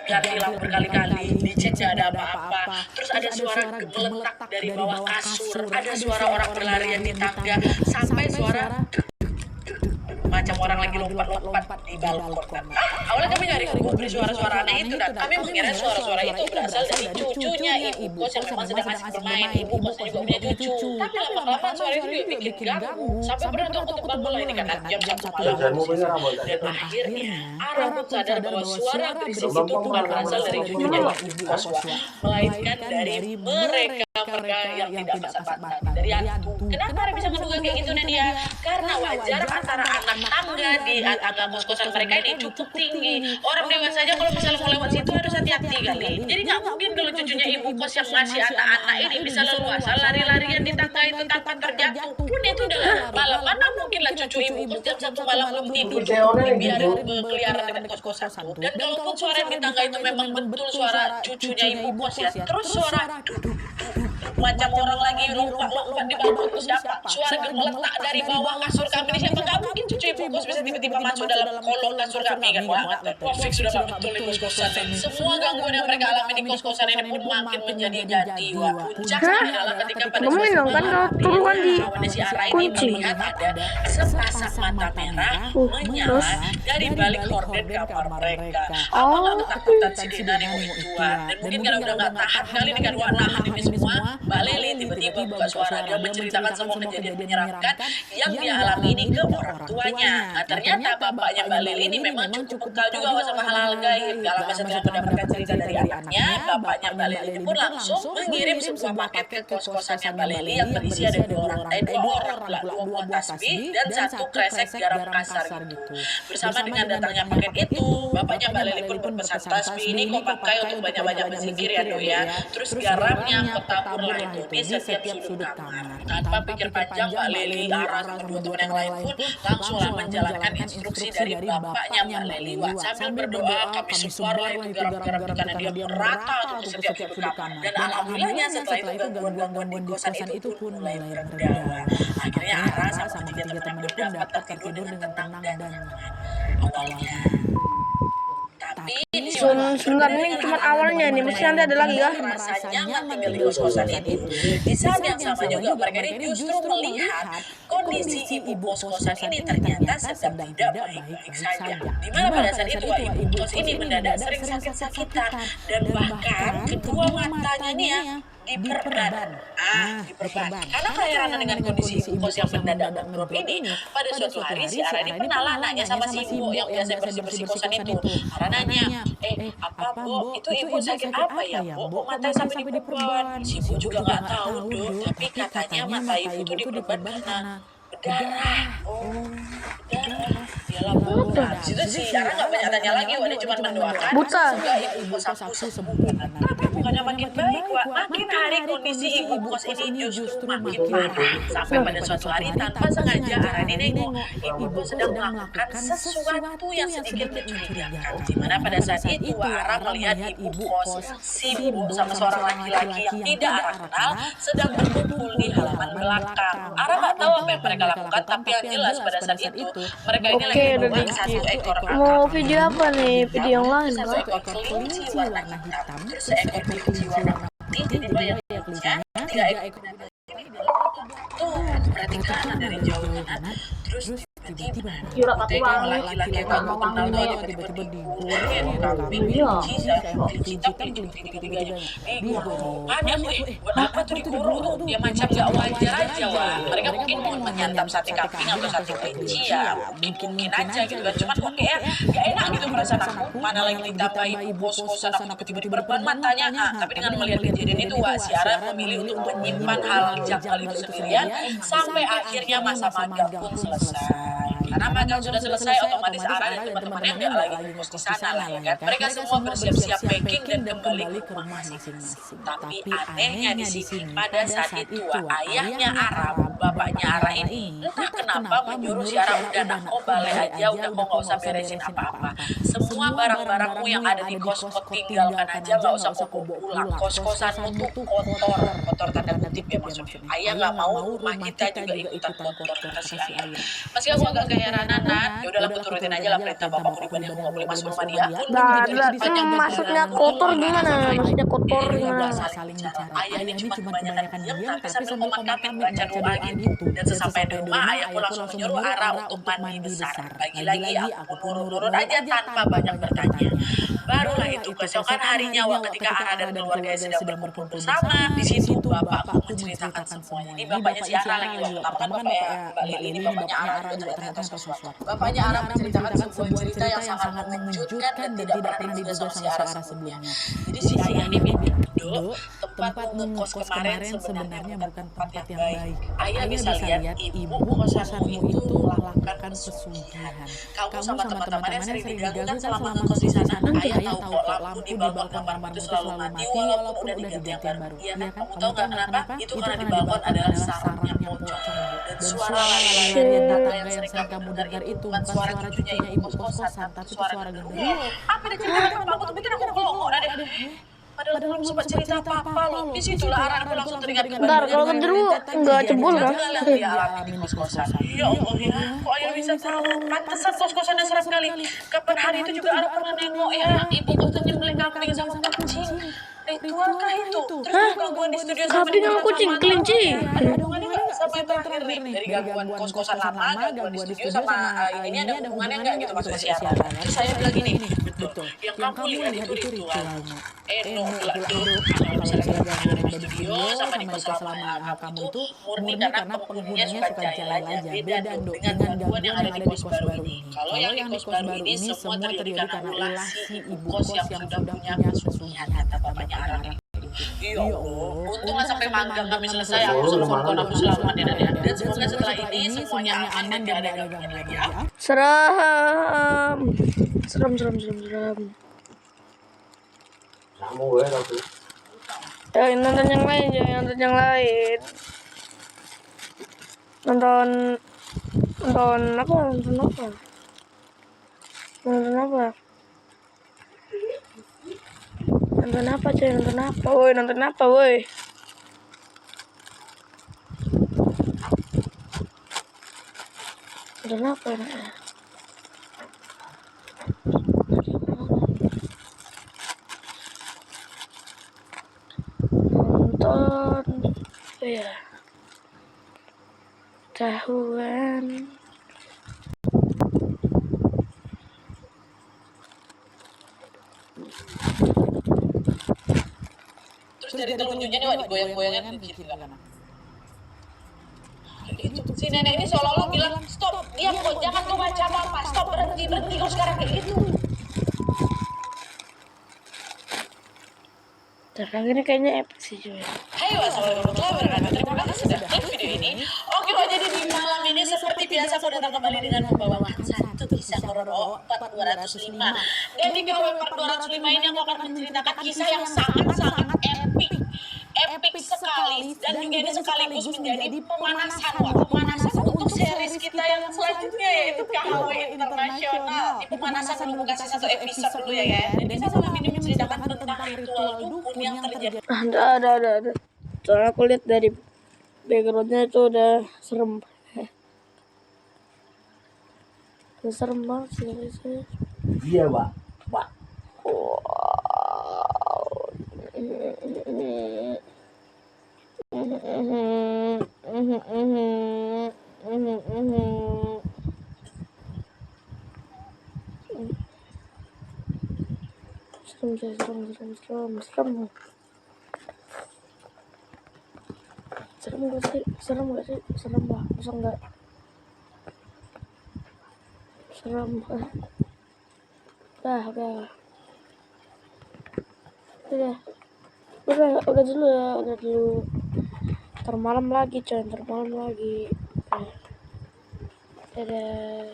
ganti lampu berkali-kali, dicek gak ada apa-apa. Terus ada suara gemeletak dari bawah kasur, ada suara orang berlarian di tangga, sampai suara macam orang lagi lompat-lompat di balkon. Awalnya kami nyari dari suara-suara aneh itu, dan kami mengira suara-suara itu berasal dari cucunya ibu kos yang memang sedang asik bermain. Ibu kosnya juga punya cucu. Tapi lama-kelamaan suara itu juga bikin ganggu. Sampai pernah tuh aku tebak bola ini kan jam 1 malam. Dan akhirnya Ara pun sadar bahwa suara berisik itu bukan berasal dari cucunya ibu kos, melainkan dari mereka yang tidak kasat mata, dari hantu. Kenapa Ara bisa menduga kayak gitu, Nadia? Karena wajar antara anak tangga di tangga kos-kosan mereka ini cukup tinggi. Orang dewasa aja kalau misalnya mau lewat situ harus hati-hati kali. Jadi nggak mungkin kalau cucunya ibu kos yang ngasih anak-anak ini bisa leluasa lari-larian di tangga itu tanpa terjatuh. Pun itu udah malam, mana mungkin lah cucu ibu kos jam 1 malam belum tidur dibiarin berkeliaran dekat kos-kosanku. Dan kalaupun suara di tangga itu memang betul suara cucunya ibu kos ya, terus suara macam orang lagi lompat di bawah itu siapa? Suara gemeletak dari bawah kasur kami ini siapa? Gak mungkin cucu ibu kos bisa tiba-tiba masuk dalam kolong kasur kami kan? Wah, fix sudah gak betul di kos-kosan. Semua gangguan yang mereka alami di kos-kosan ini pun makin menjadi-jadi. Wah, puncaknya adalah ketika pada suatu malam si Ara ini melihat ada sepasang mata merah menyala dari balik horden kamar mereka. Apa gak ketakutan si Dina nih mau ituan? Dan mungkin kalau udah gak tahan kali dengan nahan ini semua, Mbak Leli tiba-tiba buka suara. Dia menceritakan semua kejadian menyeramkan yang dia alami ini ke orang tuanya. Nah, ternyata bapaknya Mbak Leli ini memang cukup bekal juga sama hal-hal gaib. Dalam masa tidak mendapatkan cerita dari anaknya, bapaknya Mbak Leli ini pun langsung mengirim sebuah paket ke kos-kosannya Mbak Leli yang berisi ada dua buah tasbih dan satu kresek garam kasar gitu. Bersama dengan datangnya paket itu, bapaknya Mbak Leli pun berpesan, tasbih ini kau pakai untuk banyak-banyak berzikir ya dok ya. Terus garamnya tabur lah itu di setiap sudut kamar. Tanpa pikir panjang, Mbak Leli, Ara, sama dua teman yang lain pun langsunglah menjalankan instruksi dari bapaknya Mbak Leli. Sambil berdoa, kami support lah itu garam-garam karena dia merata untuk setiap sudut kamar. Dan alhamdulillahnya setelah itu gangguan-gangguan di kosan itu pun mulai mereda. Akhirnya Ara sama tiga teman pun dapat tertidur dengan tenang dan awalnya. Tapi sebenarnya ini cuma awalnya nih, mesti nanti ada lagi ya. Merasa nyaman tinggal di kos-kosan itu. Di saat yang sama juga mereka ini justru melihat kondisi ibu kos-kosan ini ternyata sedang tidak baik-baik saja. Dimana pada saat itu ibu kos ini mendadak sering sakit-sakitan dan bahkan kedua matanya ini ya diperban. Diperban. Karena keheranan dengan kondisi ibu kos yang mendadak drop ini, pada suatu hari si Ara ini pernah nanya sama si ibu yang biasa bersih-bersih kosan itu. Ara nanya, apa Bu, itu ibu sakit apa ya Bu? Kok matanya sampai diperban? Si ibu juga nggak tahu tuh, tapi katanya mata ibu itu diperban karena berdarah. Berdarah. Yalah Bu. Nah, disitu si Ara nggak banyak tanya lagi, dia cuma mendoakan. Buta. Semoga ibu kos aku sembuh. Tapi bukannya makin baik, Wak. Makin hari kondisi ibu kos ini justru makin parah. Sampai pada suatu hari tanpa sengaja Ara ini nengok ibu kos sedang melakukan sesuatu yang sedikit mencurigakan. Dimana pada saat itu Ara melihat ibu kos sibuk sama seorang laki-laki yang tidak Ara kenal sedang berkumpul di halaman belakang. Ara nggak tahu apa yang mereka lakukan, tapi yang jelas pada saat itu mereka ini lagi membuat satu ekor Mau video apa nih? Video yang lain. Satu ekor kelinci warna hitam, terus seekor kelinci warna putih, jadi banyak kelincinya, 3 ekor tuh perhatikan dari jauh kanan, terus tiba-tiba laki-laki yang kamu tahu tiba-tiba digoreng kambing kelinci hitam digoreng buat apa tuh digoreng tuh, dia macam gak wajar aja. Wah, mereka mungkin mau menyantap sate kambing atau sate kelinci ya, mungkin aja gitu kan, cuman kok kayak gak enak gitu perasaan aku, mana lagi ditambah ibu kos-kosan aku tiba-tiba berban matanya. Tapi dengan melihat kejadian itu, wah, si Ara memilih untuk menyimpan hal janggal itu sendirian sampai akhirnya masa magang pun selesai. Karena magang sudah selesai, otomatis Ara dan teman-temannya nggak lagi ngekos di sana lah ya kan. Mereka semua bersiap-siap packing dan kembali ke rumah masing-masing. Tapi anehnya di sini, pada saat itu ayahnya Ara, bapaknya Ara ini, entah kenapa menyuruh si Ara, udah nah, kau balik aja, udah kau nggak usah beresin apa-apa. Semua barang-barangmu yang ada di kos-kos tinggalkan aja, nggak usah kau bawa pulang. Kos-kosanmu tuh kotor tanda kutip ya maksudnya. Ayah nggak mau rumah kita juga ikutan kotor, kata si ayah. Meski aku agak kayak Rana kan, ya udahlah aku turutin aja lah perintah bapak pribadi, aku nggak boleh masuk rumah dia. Maksudnya kotor gimana? Maksudnya kotor gimana? Saling bicara. Ayah ini cuma kebanyakan diam tapi sambil komat-kamit baca doa gitu. Dan sesampai di rumah, ayahku langsung menyuruh Ara untuk mandi besar. Lagi-lagi aku pun nurut aja tanpa banyak bertanya. Barulah itu keesokan harinya ketika Ara dan keluarga sedang berkumpul bersama, di situ bapakku menceritakan semua. Ini bapaknya si Ara lagi waktu pertama kan Mbak Lili ini bapaknya Ara juga ternyata sesuatu. Bapaknya Ara menceritakan sebuah cerita yang sangat mengejutkan dan tidak pernah diduga sama si Ara sebelumnya. Jadi si ayah ini bilang, Dok, tempat ngekos kemarin sebenarnya bukan tempat yang baik. Ayah bisa lihat ibu kosanmu itu melakukan pesugihan. Kamu sama teman-temannya sering diganggu kan selama ngekos di sana. Ayah tahu kok lampu di balkon kamar itu selalu mati walaupun udah diganti yang baru. Iya kan? Kamu tahu nggak kenapa? Itu karena di balkon adalah sarangnya pocong. Dan suara lari-larian di tetangga yang sering kamu dengar itu bukan suara cucunya ibu kos-kosan, tapi suara genderuwo. Apa ada cerita apa? Aku tuh bikin aku ngelongok deh. Padahal belum sempat cerita apa-apa loh. Di situlah Araku langsung teringat kembali. Bentar, kalau genderuwo nggak cebol kan? Dia alami di kos-kosan. Ya Allah ya, kok ayah bisa tahu? Pantesan kos-kosannya serem kali. Kapan hari itu juga Ara pernah nengok ya, ibu tuh nyembelih kambing sama kucing. Ritual kah itu? Terus gangguan di studio sama Kambing sama kucing, kelinci. ada hubungannya nggak sama yang terakhir nih? Dari gangguan kos-kosan lama, gangguan di studio sama ini ada hubungannya nggak gitu maksudnya siaran? Terus saya bilang gini, betul. Yang kamu lihat itu ritualnya. No, kalau misalnya gangguan di studio sama di kos lama kamu itu murni karena penghuninya suka jahil aja. Beda dong dengan gangguan yang ada di kos baru ini. Kalau yang di kos baru ini semua terjadi karena ulah si ibu kos yang sudah punya pesugihan kata bapaknya Ara. Iya Allah, untung nggak sampai manggang kami selesai. Aku selalu aku selamat ya dan semoga setelah ini semuanya aman dan tidak ada gangguan lagi ya. Serem. Kamu gue tapi Jangan nonton yang lain, jangan nonton yang lain. Nonton apa? Nonton apa cuy? Nonton apa woi? Nonton apa ya? Nonton apa ya? Tahuan. Terus dari telunjuknya nih Wak digoyang-goyangin gitu kan. Si nenek ini seolah-olah bilang stop, diam kok, jangan kau baca apa-apa, stop, berhenti kau sekarang kayak gitu. Sekarang ini kayaknya epic sih cuy. Hai wassalamualaikum warahmatullahi wabarakatuh. Terima kasih sudah klik video ini. Oke Wak, jadi di malam ini seperti biasa aku datang kembali dengan membawakan satu kisah horor part 205. Dan di KW part 205 ini aku akan menceritakan kisah yang sangat-sangat epic sekali dan juga ini sekaligus menjadi pemanasan untuk series kita yang selanjutnya yaitu KW Internasional. Di pemanasan dulu kasih satu episode dulu ya kan. Dan saya malam ini menceritakan tentang ritual dukun yang terjadi. Ada. Soalnya aku lihat dari backgroundnya itu udah serem. Udah serem banget sih. iya Pak. Serem gak sih? Serem bah, masa enggak? Serem. Udah dulu. Termalam lagi. Dadah.